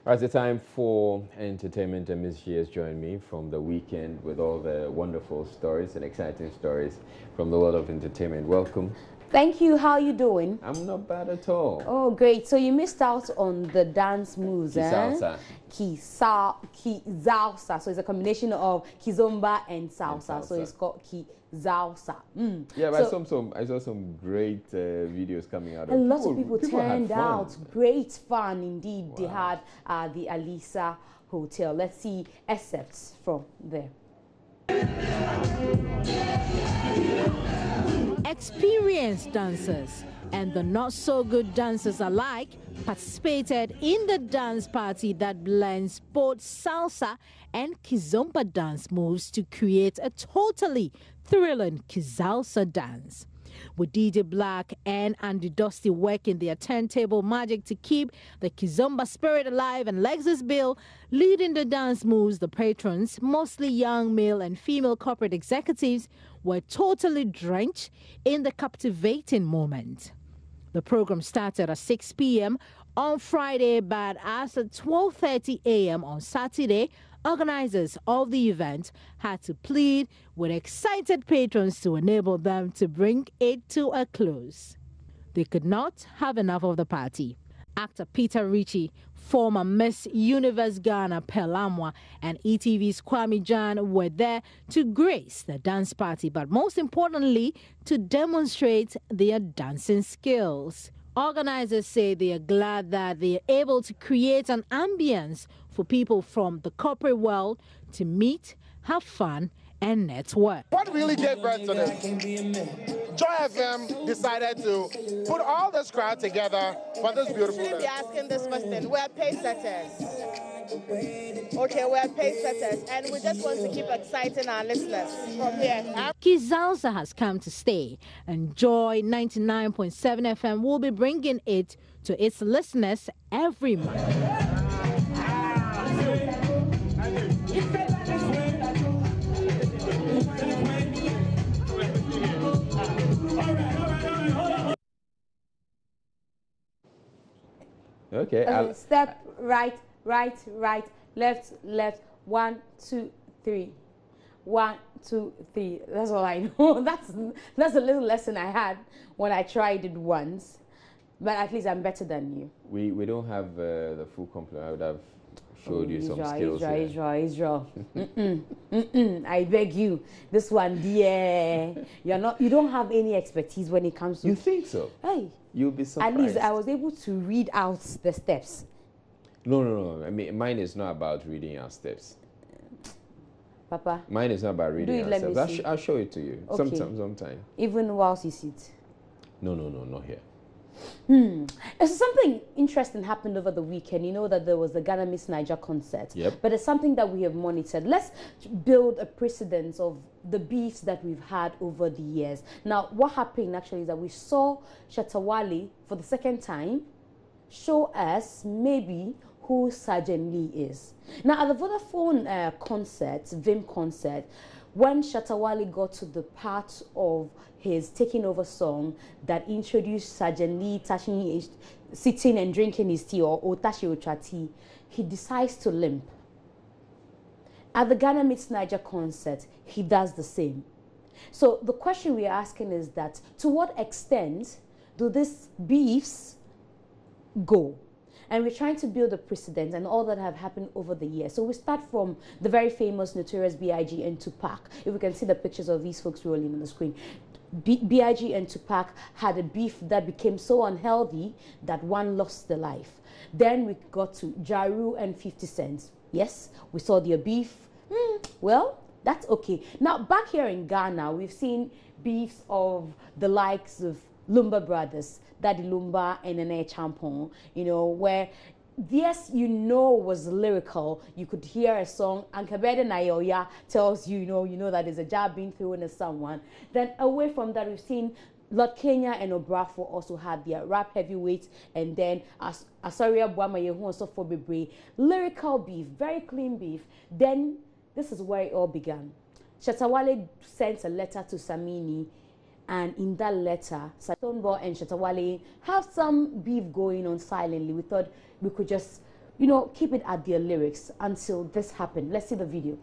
It's the time for entertainment, and Miss G has joined me from the weekend with all the wonderful stories and exciting stories from the world of entertainment. Welcome. Thank you. How are you doing? I'm not bad at all. Oh, great. So you missed out on the dance moves, Salsa. Kizalsa. So it's a combination of kizomba and salsa. So it's called kizalsa. Yeah, but I saw some great videos coming out. A lot of people turned out. Great fun indeed. Wow. They had the Alisa Hotel. Let's see excerpts from there. Experienced dancers and the not-so-good dancers alike participated in the dance party that blends both salsa and kizomba dance moves to create a totally thrilling kizalsa dance. With DJ Black and Andy Dusty working their turntable magic to keep the kizomba spirit alive, and Lexus Bill leading the dance moves, the patrons, mostly young male and female corporate executives, were totally drenched in the captivating moment. The program started at 6 p.m. on Friday, but as at 12:30 a.m. on Saturday, organizers of the event had to plead with excited patrons to enable them to bring it to a close. They could not have enough of the party. Actor Peter Ritchie, former Miss Universe Ghana Pelamwa, and ETV's Kwame Jan were there to grace the dance party, but most importantly, to demonstrate their dancing skills. Organizers say they are glad that they are able to create an ambience for people from the corporate world to meet, have fun, and network. What really gave birth to this? Joy FM decided to put all this crowd together for this beautiful day. Be asking this question. We're pace setters. Okay, we're pace setters, and we just want to keep exciting our listeners from here. Kizalsa has come to stay, and Joy 99.7 FM will be bringing it to its listeners every month. Okay. Step right, right, right, left, left. 1, 2, 3. 1, 2, 3. That's all I know. That's a little lesson I had when I tried it once. But at least I'm better than you. We don't have the full complement. I would have showed you some skills Israel. I beg you. This one, dear. You don't have any expertise when it comes to. You think so? Hey. You'll be surprised. At least I was able to read out the steps. No. I mean, mine is not about reading our steps. Papa. Mine is not about reading our steps. I'll show it to you. Okay. Sometime. Even whilst you sit. No, not here. So something interesting happened over the weekend. You know that there was the Ghana Miss Niger concert. Yep. But it's something that we have monitored. Let's build a precedence of the beefs that we've had over the years. Now, what happened actually is that we saw Shatta Wale for the second time show us maybe who Sergeant Lee is. Now, at the Vodafone concert, Vim concert, when Shatta Wale got to the part of his taking over song that introduced Sergeant Lee sitting and drinking his tea, or Otashi Ocha tea, he decides to limp. At the Ghana Meets Niger concert, he does the same. So the question we are asking is that, to what extent do these beefs go? And we're trying to build a precedent and all that have happened over the years. So we start from the very famous Notorious B.I.G. and Tupac. If we can see the pictures of these folks rolling on the screen. B.I.G. and Tupac had a beef that became so unhealthy that one lost their life. Then we got to Ja Rule and 50 Cent. Yes, we saw their beef. Well, that's okay. Now, back here in Ghana, we've seen beefs of the likes of Lumba Brothers, Daddy Lumba and Nene Champon, you know, where, yes, was lyrical. You could hear a song, Ankabede Nayoya tells you, you know that there's a jab being thrown at someone. Then away from that, we've seen Lord Kenya and Obrafo also had their rap heavyweights, and then Asaria Bwamayehu also for Bebre. Lyrical beef, very clean beef. Then this is where it all began. Shatta Wale sent a letter to Samini, and in that letter, Stonebwoy and Shatta Wale have some beef going on silently. We thought we could just you know, keep it at their lyrics until this happened. Let's see the video.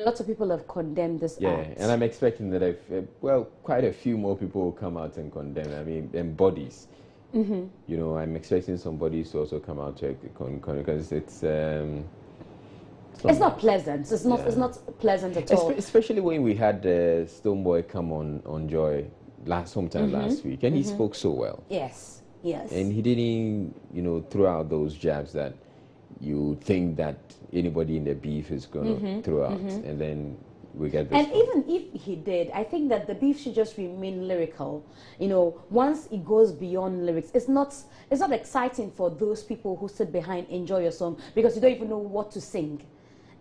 Lots of people have condemned this act. And I'm expecting that well, quite a few more people will come out and condemn. I mean, and bodies. You know, I'm expecting some bodies to also come out to because it's not pleasant. It's not pleasant at all. Especially when we had Stonebwoy come on Joy sometime last week, and he spoke so well. Yes. And he didn't, you know, throw out those jabs that you think that anybody in the beef is going to throw out, and then we get this. And even if he did, I think that the beef should just remain lyrical. You know, once it goes beyond lyrics, it's not exciting for those people who sit behind Enjoy Your Song because you don't even know what to sing.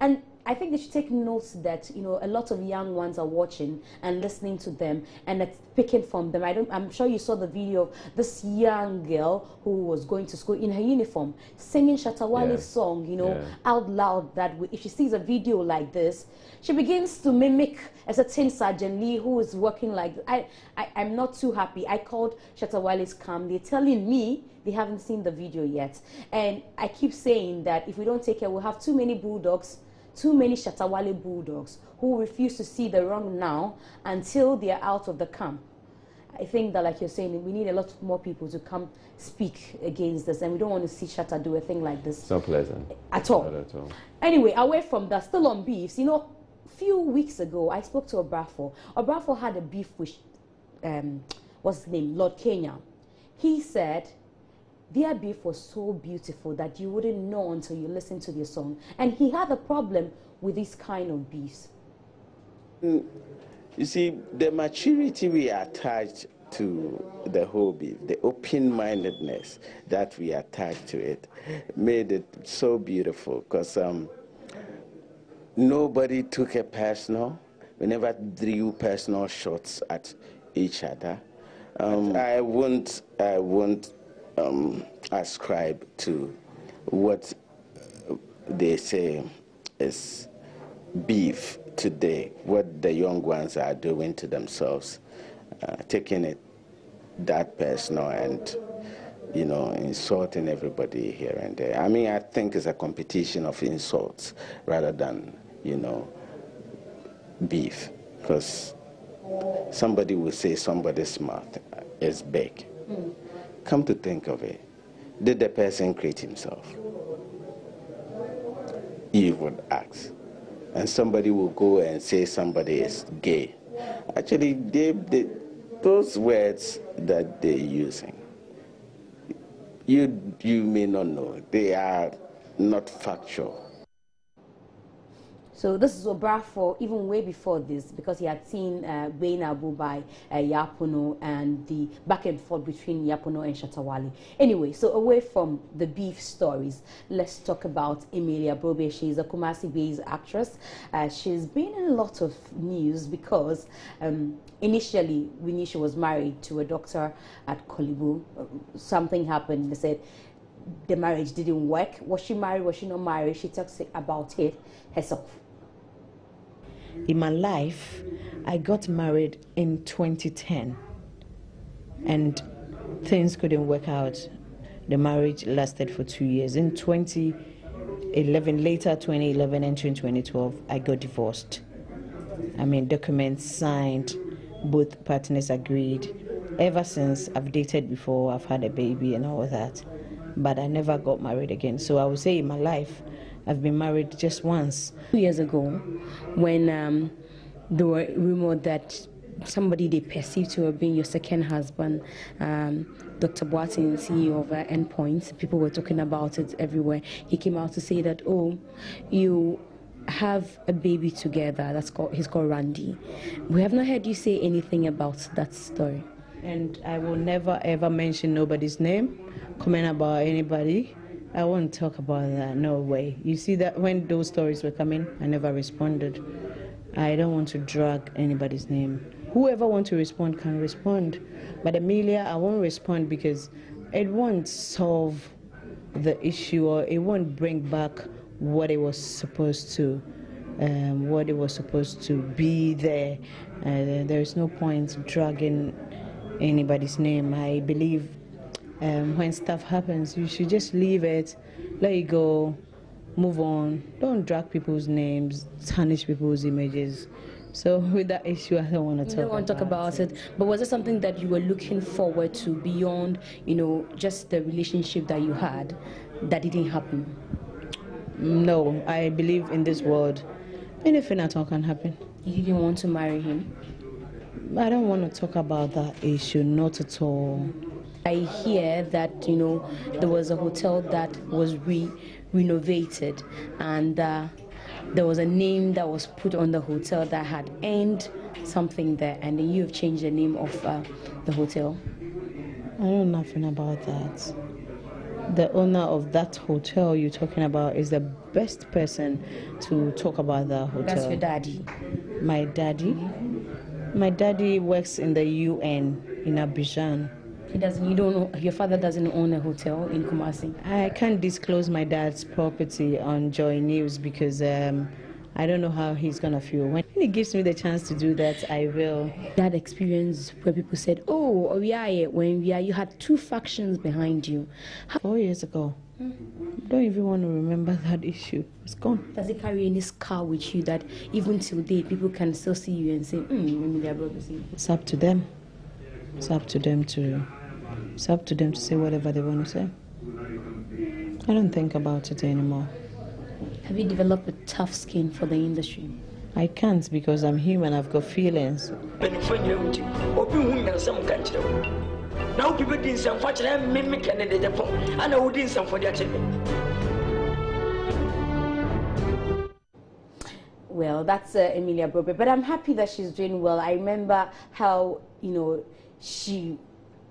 And I think they should take notes that, you know, a lot of young ones are watching and listening to them and it's picking from them. I'm sure you saw the video of this young girl who was going to school in her uniform singing Shatta Wale's song, you know, out loud. That if she sees a video like this, she begins to mimic a certain Sergeant Lee who is working like. I'm not too happy. I called Shatta Wale's camp. They're telling me they haven't seen the video yet, and I keep saying that if we don't take care, we'll have too many bulldogs. Too many Shatta Wale bulldogs who refuse to see the wrong now until they are out of the camp. I think that, like you're saying, we need a lot more people to come speak against this, and we don't want to see Shatta do a thing like this. It's not pleasant. At all. Not at all. Anyway, away from that, still on beefs, you know, a few weeks ago, I spoke to Obrafo. Obrafo had a beef with, what's his name, Lord Kenya. He said their beef was so beautiful that you wouldn't know until you listen to their song. And he had a problem with this kind of beefs. You see, the maturity we attach to the whole beef, the open-mindedness that we attach to it, made it so beautiful because nobody took it personal. We never drew personal shots at each other. I won't ascribe to what they say is beef today, what the young ones are doing to themselves, taking it that personal and, you know, insulting everybody here and there. I mean, I think it's a competition of insults rather than, you know, beef, because somebody will say somebody's mouth is big. Come to think of it, did the person create himself? You would ask. And somebody will go and say somebody is gay. Actually, those words that they're using, you may not know. They are not factual. So this is Obrafo even way before this, because he had seen Bain Abu by Yapuno and the back and forth between Yapuno and Shatta Wale. Anyway, so away from the beef stories, let's talk about Emilia Brobe. She's a Kumasi-based actress. She's been in a lot of news because initially we knew she was married to a doctor at Kolibu. Something happened. They said the marriage didn't work. Was she married? Was she not married? She talks about it herself. In my life, I got married in 2010 and things couldn't work out. The marriage lasted for 2 years. In 2011, later 2011 and 2012, I got divorced. I mean, documents signed, both partners agreed. Ever since, I've dated before, I've had a baby and all that, but I never got married again. So I would say in my life, I've been married just once. 2 years ago, when there were rumors that somebody they perceive to have been your second husband, Dr. Boateng, CEO of Endpoint. People were talking about it everywhere. He came out to say that, oh, you have a baby together. He's called Randy. We have not heard you say anything about that story. And I will never ever mention nobody's name, comment about anybody. I won't talk about that, no way. You see that when those stories were coming, I never responded. I don't want to drag anybody's name. Whoever wants to respond can respond. But Emilia, I won't respond because it won't solve the issue, or it won't bring back what it was supposed to be there. There is no point dragging anybody's name. I believe when stuff happens, you should just leave it, let it go, move on. Don't drag people's names, tarnish people's images. So with that issue, I don't want to talk about it. You don't want to talk about it. But was it something that you were looking forward to beyond, just the relationship that you had that didn't happen? No, I believe in this world, anything at all can happen. You didn't want to marry him? I don't want to talk about that issue, not at all. I hear that, there was a hotel that was renovated, and there was a name that was put on the hotel that had earned something there, and then you've changed the name of the hotel. I know nothing about that. The owner of that hotel you're talking about is the best person to talk about that hotel. That's your daddy? My daddy? Mm-hmm. My daddy works in the UN in Abidjan. Your father doesn't own a hotel in Kumasi? I can't disclose my dad's property on Joy News because I don't know how he's gonna feel. When he gives me the chance to do that, I will. That experience where people said, oh, you had two factions behind you. 4 years ago. Don't even want to remember that issue. It's gone. Does it carry any scar with you that even till date people can still see you and say, it's up to them. It's up to them to say whatever they want to say. I don't think about it anymore. Have you developed a tough skin for the industry? I can't because I'm human. I've got feelings. Well, that's Emilia Brobe, but I'm happy that she's doing well. I remember how, she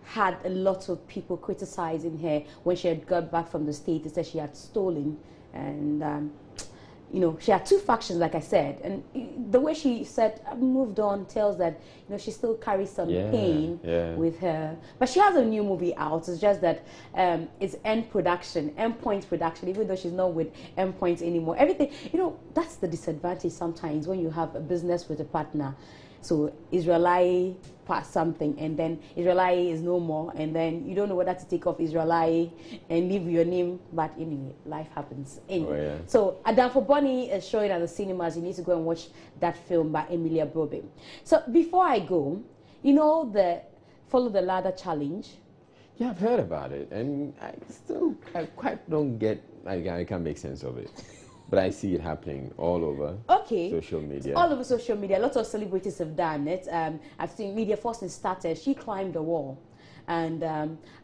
had a lot of people criticizing her when she had got back from the States. They said she had stolen, and she had two factions, like I said, and the way she said moved on tells that she still carries some pain with her. But she has a new movie out. It's just that it's Endpoint production, even though she's not with Endpoint anymore. Everything, that's the disadvantage sometimes when you have a business with a partner. So Israeli passed something, and then Israeli is no more, and then you don't know whether to take off Israeli and leave your name. But anyway, life happens. Anyway, Oh, yeah. So Adamfo Bonny is showing at the cinemas. You need to go and watch that film by Emilia Brobe. So before I go, the Follow the Ladder challenge. Yeah, I've heard about it, and I quite don't get. I can't make sense of it. But I see it happening all over social media. All over social media. Lots of celebrities have done it. I've seen Media Force started. She climbed the wall. And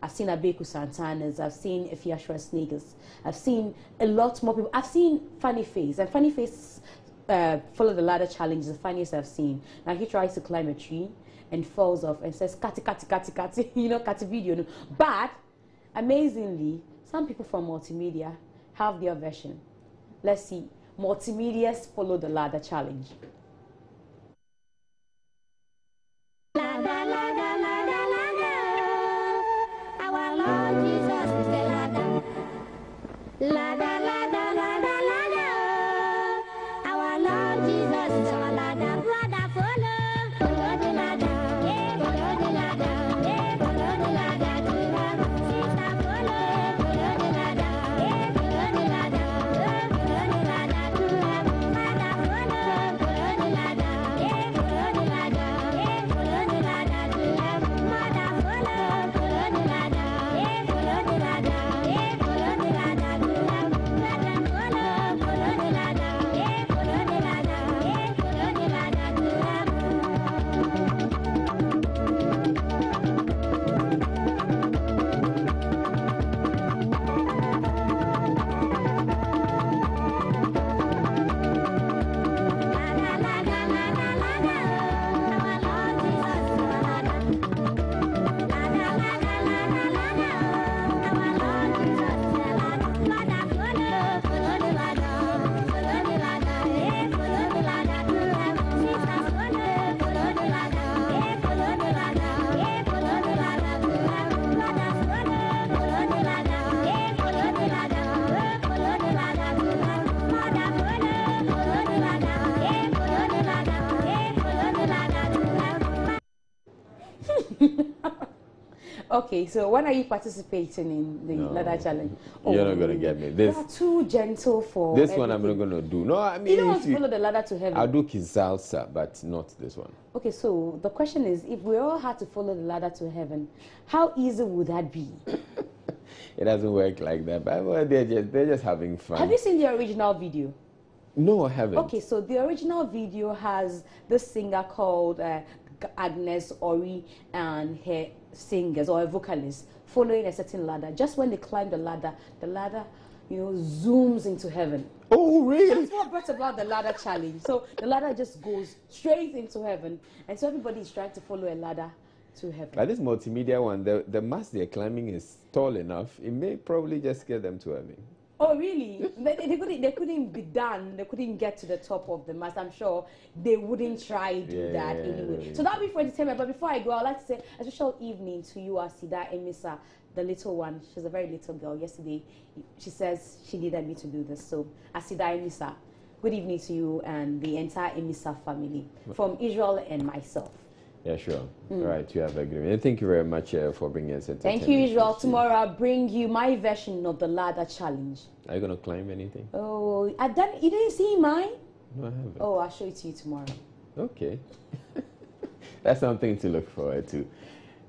I've seen Abeku Santana's. I've seen Efia Schwarzenegger's. I've seen a lot more people. I've seen Funny Face. And Funny Face Follow the Ladder challenge is the funniest I've seen. Now he tries to climb a tree and falls off and says, Kati, Kati, Kati, Kati. Kati video. But amazingly, some people from multimedia have their version. Let's see. Multimedia's Follow the Ladder challenge. Ladder, ladder, ladder, ladder. Our Lord Jesus is the ladder. Ladder, ladder, ladder, ladder. Our Lord Jesus is our ladder. Brother, follow the ladder. Yeah, follow the ladder. Yeah, follow the ladder to heaven. Sister, follow the ladder. Yeah, follow the ladder. Follow the ladder to heaven. Father, follow Okay, so when are you participating in the ladder challenge? You're not going to get me. You are too gentle for this one. I'm not going to do. No, I mean, you don't want to follow the ladder to heaven. I'll do Salsa, but not this one. Okay, so the question is, if we all had to follow the ladder to heaven, how easy would that be? It doesn't work like that. But well, they're just having fun. Have you seen the original video? No, I haven't. Okay, so the original video has this singer called Agnes Ori and her singers or a vocalist following a certain ladder. Just when they climb the ladder, zooms into heaven. Oh, really? That's what brought about the ladder challenge. So the ladder just goes straight into heaven, and so everybody is trying to follow a ladder to heaven. But this multimedia one, the mast they're climbing is tall enough. It may probably just get them to heaven. Oh, really? They couldn't be done. They couldn't get to the top of the mast. I'm sure they wouldn't try to do that anyway. Really. So that'll be for entertainment. But before I go, I'd like to say a special evening to you, Asida Emisa, the little one. She's a very little girl. Yesterday, she says she needed me to do this. So, Asida Emisa, good evening to you and the entire Emisa family from Israel and myself. Yeah, sure. All right, you have a good evening. Thank you very much for bringing us entertainment. Thank you, Israel. Tomorrow I'll bring you my version of the ladder challenge. Are you going to climb anything? Oh, you didn't see mine? No, I haven't. Oh, I'll show it to you tomorrow. Okay. That's something to look forward to.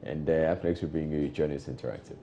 And up next we'll bring you Journey's Interactive.